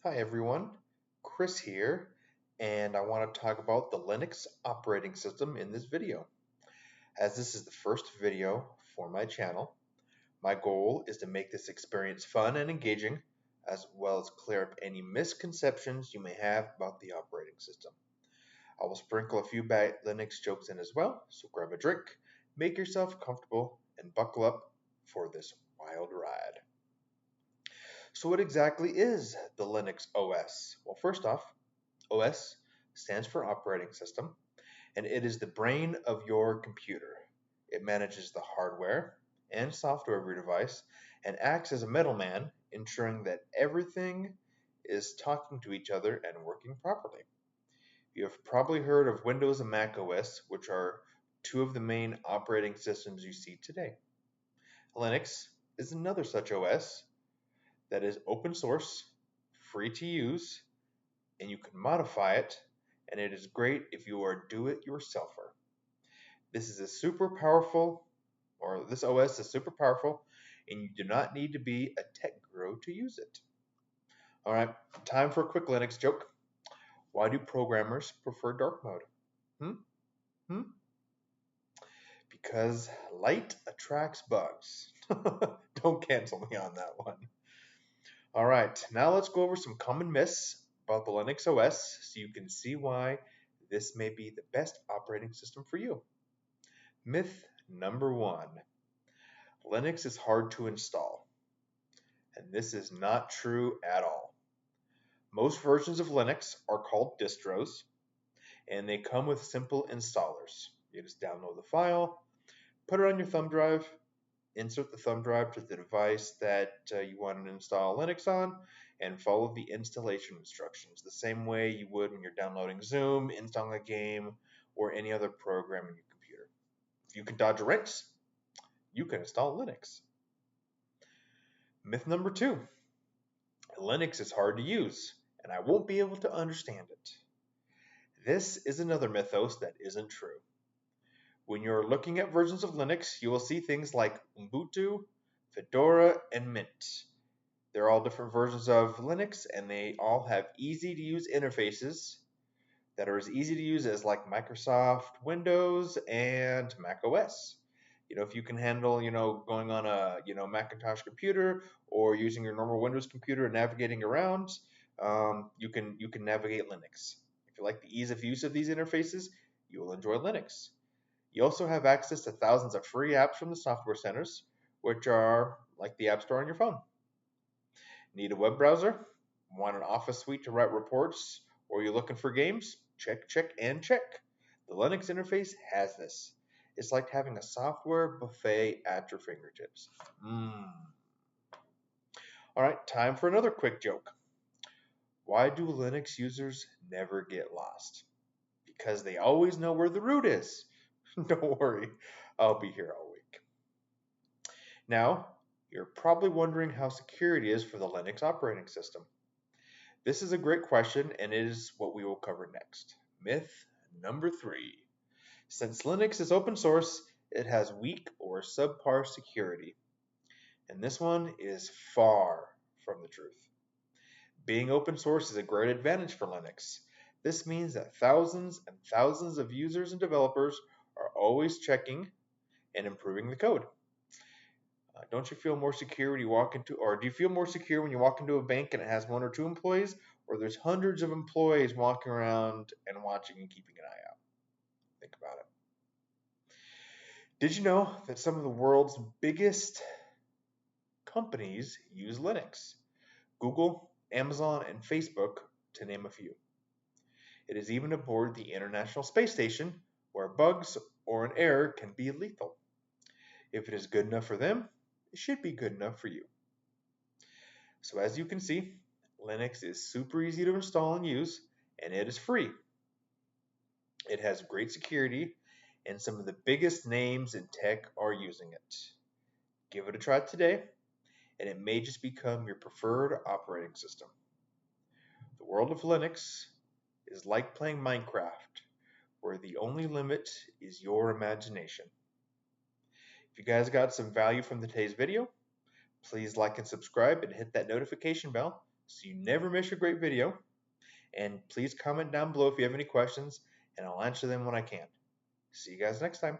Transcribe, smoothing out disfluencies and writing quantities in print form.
Hi everyone, Chris here, and I want to talk about the Linux operating system in this video. As this is the first video for my channel, my goal is to make this experience fun and engaging, as well as clear up any misconceptions you may have about the operating system. I will sprinkle a few bad Linux jokes in as well, so grab a drink, make yourself comfortable, and buckle up for this wild ride. So what exactly is the Linux OS? Well, first off, OS stands for operating system, and it is the brain of your computer. It manages the hardware and software of your device and acts as a middleman, ensuring that everything is talking to each other and working properly. You have probably heard of Windows and Mac OS, which are two of the main operating systems you see today. Linux is another such OS that is open source, free to use, and you can modify it, and it is great if you are a do-it-yourselfer. This OS is super powerful, and you do not need to be a tech guru to use it. All right, time for a quick Linux joke. Why do programmers prefer dark mode? Hmm? Hmm? Because light attracts bugs. Don't cancel me on that one. All right, now let's go over some common myths about the Linux OS so you can see why this may be the best operating system for you. Myth number one, Linux is hard to install. And this is not true at all. Most versions of Linux are called distros, and they come with simple installers. You just download the file, put it on your thumb drive, insert the thumb drive to the device that you want to install Linux on, and follow the installation instructions the same way you would when you're downloading Zoom, installing a game, or any other program in your computer. If you can dodge a wrench, you can install Linux. Myth number two, Linux is hard to use, and I won't be able to understand it. This is another mythos that isn't true. When you're looking at versions of Linux, you will see things like Ubuntu, Fedora, and Mint. They're all different versions of Linux, and they all have easy to use interfaces that are as easy to use as like Microsoft Windows and Mac OS. If you can handle, going on a, Macintosh computer or using your normal Windows computer and navigating around, you can navigate Linux. If you like the ease of use of these interfaces, you will enjoy Linux. You also have access to thousands of free apps from the software centers, which are like the App Store on your phone. Need a web browser? Want an Office suite to write reports? Or are you looking for games? Check, check, and check. The Linux interface has this. It's like having a software buffet at your fingertips. All right, time for another quick joke. Why do Linux users never get lost? Because they always know where the root is. Don't worry, I'll be here all week. Now, you're probably wondering how secure it is for the Linux operating system. This is a great question, and it is what we will cover next. Myth number three. Since Linux is open source, it has weak or subpar security. And this one is far from the truth. Being open source is a great advantage for Linux. This means that thousands and thousands of users and developers are always checking and improving the code. Don't you feel more secure when you walk into, or do you feel more secure when you walk into a bank and it has one or two employees, or there's hundreds of employees walking around and watching and keeping an eye out? Think about it. Did you know that some of the world's biggest companies use Linux? Google, Amazon, and Facebook, to name a few. It is even aboard the International Space Station, where bugs or an error can be lethal. If it is good enough for them, it should be good enough for you. So as you can see, Linux is super easy to install and use, and it is free. It has great security, and some of the biggest names in tech are using it. Give it a try today, and it may just become your preferred operating system. The world of Linux is like playing Minecraft, where the only limit is your imagination. If you guys got some value from today's video, please like and subscribe and hit that notification bell so you never miss a great video. And please comment down below if you have any questions, and I'll answer them when I can. See you guys next time.